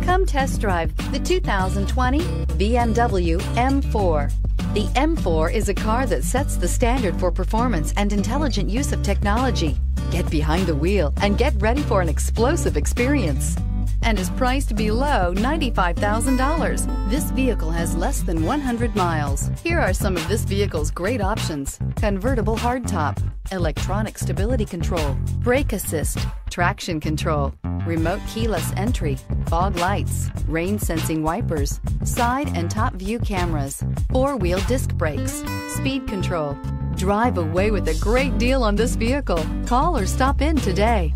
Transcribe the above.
Come test drive the 2020 BMW M4. The M4 is a car that sets the standard for performance and intelligent use of technology. Get behind the wheel and get ready for an explosive experience, and is priced below $95,000. This vehicle has less than 100 miles. Here are some of this vehicle's great options: convertible hardtop, electronic stability control, brake assist, traction control, remote keyless entry, fog lights, rain sensing wipers, side and top view cameras, four-wheel disc brakes, speed control. Drive away with a great deal on this vehicle. Call or stop in today.